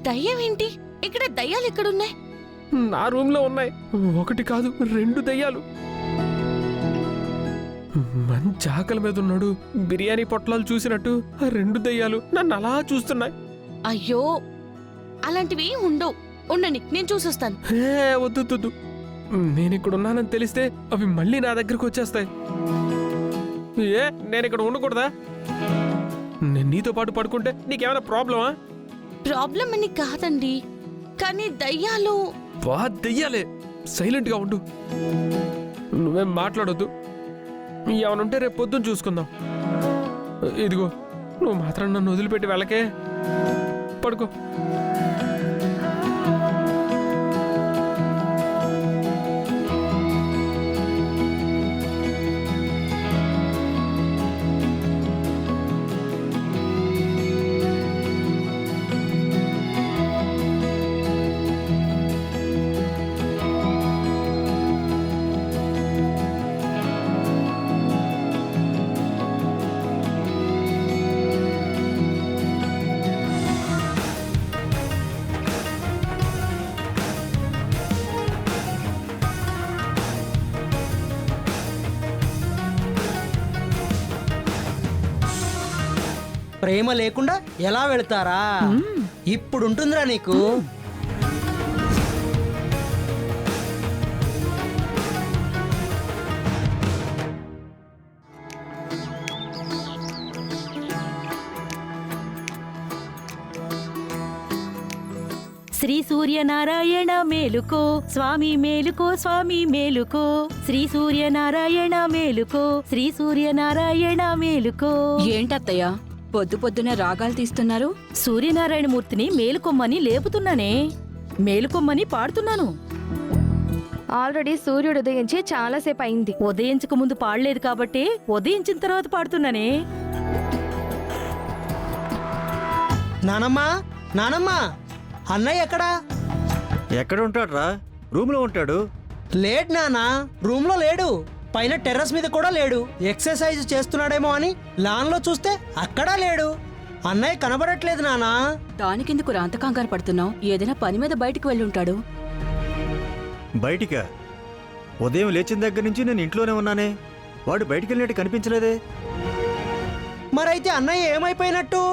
దయ్యం ఏంటి? ఇక్కడ దయ్యాలు ఎక్కడున్నాయి? నా రూమ్ లో ఉన్నాయి. ఒకటి కాదు 2 దయ్యాలు. మంచి ఆకలి మీద ఉన్నాడు. బిర్యానీ పొట్లాలు చూసినట్టు 2 దయ్యాలు నన్ను అలా చూస్తున్నాయి. అయ్యో, అలాంటివి ఉండవు. ఉండండి, నేను చూసొస్తాను. వద్దు, నేను ఇక్కడ ఉన్నానని తెలిస్తే అవి మళ్ళీ నా దగ్గరకు వచ్చేస్తాయి. నేను ఇక్కడ ఉండకూడదా? నేను నీతో పాటు పడుకుంటే నీకేమైనా ప్రాబ్లమా? ప్రాబ్లం అని కాదండి, కానీ దయ్యాలు. దయ్యాలే. సైలెంట్ గా ఉండు. నువ్వేం మాట్లాడొద్దు. ఏమనుంటే రేపు పొద్దున్న చూసుకుందాం. ఇదిగో, నువ్వు మాత్రం నన్ను వదిలిపెట్టి వెళ్ళకే. పడుకో. ప్రేమ లేకుండా ఎలా వెళతారా? ఇప్పుడుంటుందిరా నీకు. శ్రీ సూర్యనారాయణ మేలుకో స్వామి, మేలుకో స్వామి మేలుకో. శ్రీ సూర్యనారాయణ మేలుకో, శ్రీ సూర్యనారాయణ మేలుకో. ఏంటత్తయ్య పొద్దు పొద్దునే రాగాలు తీస్తున్నారు? సూర్యనారాయణమూర్తిని మేలుకొమ్మని లేపుతున్నానే. మేలుకొమ్మని పాడుతున్నాను. ఆల్రెడీ సూర్యుడు ఉదయించి చాలాసేపు అయింది. ఉదయించక ముందు పాడలేదు కాబట్టి ఉదయించిన తర్వాత పాడుతున్నానే. నానమ్మా, నానమ్మా, అన్నయ్య ఎక్కడా? ఎక్కడ ఉంటాడు రా? రూమ్ లో ఉంటాడు. లేడు నానా, రూమ్ లో లేడు. పైన టెర్రస్ మీద కూడా లేడు. ఎక్సర్సైజ్ చేస్తున్నాడేమో అని లాన్ లో చూస్తే అక్కడా లేడు. అన్నయ్య కనబడట్లేదు నానా. దానికెందుకు రాంత కంగారు పడుతున్నావు? ఏదైనా పని మీద బయటకు వెళ్ళుంటాడు. బయటికా? ఉదయం లేచిన దగ్గర నుంచి నేను ఇంట్లోనే ఉన్నానే. వాడు బయటికి వెళ్ళినట్టు కనిపించలేదే. మరైతే అన్నయ్య ఏమైపోయినట్టు?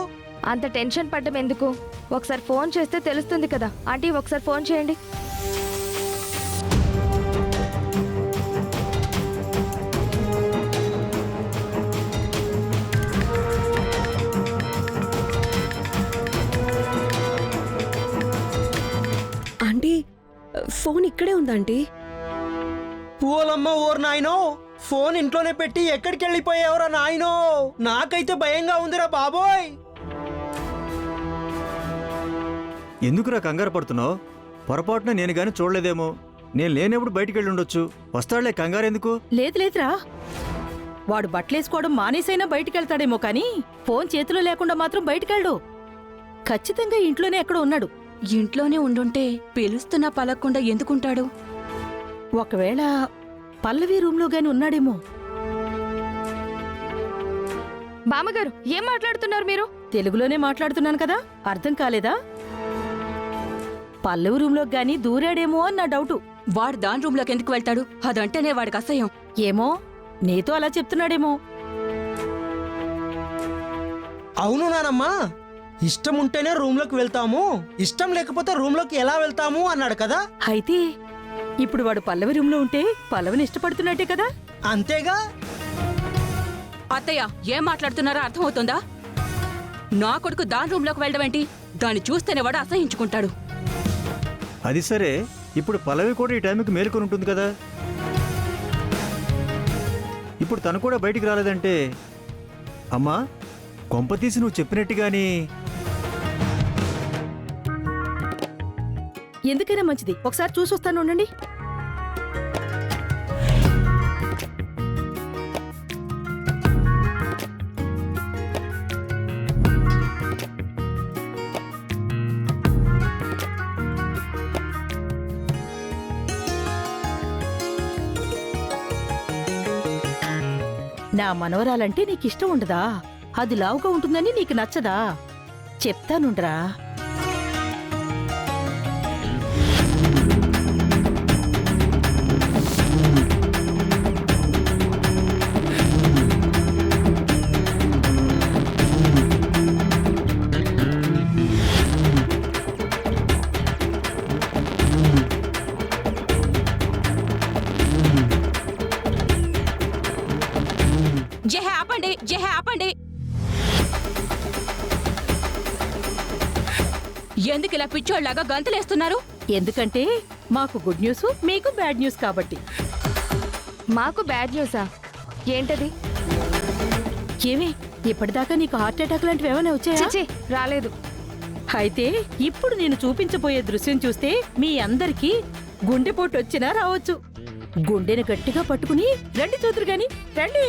అంత టెన్షన్ పడ్డం ఎందుకు? ఒకసారి ఫోన్ చేస్తే తెలుస్తుంది కదా. ఆంటీ, ఒకసారి ఫోన్ చేయండి. ఆంటీ, ఫోన్ ఇక్కడే ఉందాంటీ. పూలమ్మ ఓర్ నాయనో, ఫోన్ ఇంట్లోనే పెట్టి ఎక్కడికి వెళ్ళిపోయావురా నాయనో? నాకైతే భయంగా ఉందిరా బాబోయ్. ఎందుకురా కంగారు పడుతున్నావు? పొరపాటున నేను గాని చూడలేదేమో. నేను లేనప్పుడు బయటికి వెళ్ళి ఉండొచ్చు. వస్తాడులే, కంగారెందుకు? లేదురా, వాడు బట్టలేసుకోవడం మానేసైనా బయటికెళ్తాడేమో కానీ ఫోన్ చేతిలో లేకుండా మాత్రం బయటికెళ్ళడు. ఖచ్చితంగా ఇంట్లోనే ఎక్కడ ఉన్నాడు. ఇంట్లోనే ఉండుంటే పిలుస్తున్నా పలక్కుండా ఎందుకుంటాడు? ఒకవేళ పల్లవి రూమ్లో గాని ఉన్నాడేమో. బామ్మగారు, ఏం మాట్లాడుతున్నారు మీరు? తెలుగులోనే మాట్లాడుతున్నాను కదా, అర్థం కాలేదా? పల్లవి రూమ్లో గాని దూరాడేమో అని నా డౌటు. వాడు దాని రూమ్లోకి ఎందుకు వెళ్తాడు? అదంటేనే వాడికి అసహ్యం. ఏమో, నీతో అలా చెప్తున్నాడేమో. అవును నానమ్మా, ఇష్టం ఉంటేనే రూమ్లోకి వెళ్తాము, ఇష్టం లేకపోతే రూమ్లోకి ఎలా వెళ్తాము అన్నాడు కదా. అయితే ఇప్పుడు వాడు పల్లవి రూమ్ లో ఉంటే పల్లవిని ఇష్టపడుతున్నట్టే కదా. అంతేగా. అత్తయ్య ఏం మాట్లాడుతున్నారో అర్థమవుతుందా? నా కొడుకు దాని రూమ్లోకి వెళ్ళడం ఏంటి? దాన్ని చూస్తేనే వాడు అసహించుకుంటాడు. అది సరే, ఇప్పుడు పల్లవి కూడా ఈ టైంకి మేలుకొని ఉంటుంది కదా. ఇప్పుడు తను కూడా బయటికి రాలేదంటే అమ్మా, కొంపతీసి నువ్వు చెప్పినట్టుగాని ఎందుకైనా మంచిది, ఒకసారి చూసొస్తాను ఉండండి. నా మనవరాలంటే నీకిష్టం ఉండదా? అది లావుగా ఉంటుందని నీకు నచ్చదా? చెప్తానుండ్రా. జహే ఆపండి, జహే ఆపండి. ఎందుకు ఇలా పిచ్చోళ్లాగా గంతులేస్తున్నారు? ఎందుకంటే మాకు గుడ్ న్యూస్, మీకు బ్యాడ్ న్యూస్ కాబట్టి. మాకు బ్యాడ్ న్యూసా? ఏంటది? ఏమి ఇప్పటిదాకా నీకు హార్ట్ అటాక్ లాంటివి ఏమైనా వచ్చాయా? చిచి, రాలేదు. అయితే ఇప్పుడు నేను చూపించబోయే దృశ్యం చూస్తే మీ అందరికీ గుండెపోటు వచ్చినా రావచ్చు. గుండెని గట్టిగా పట్టుకుని రండి చూదురు గాని, రండి.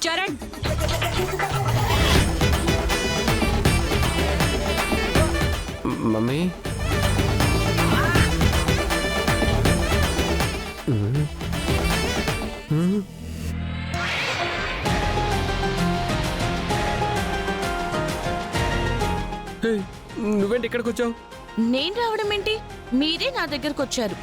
చరణ్, మమ్మీ ఏయ్, నువ్వేంటి ఇక్కడికి వచ్చావు? నేను రావడం ఏంటి? మీరే నా దగ్గరకు వచ్చారు.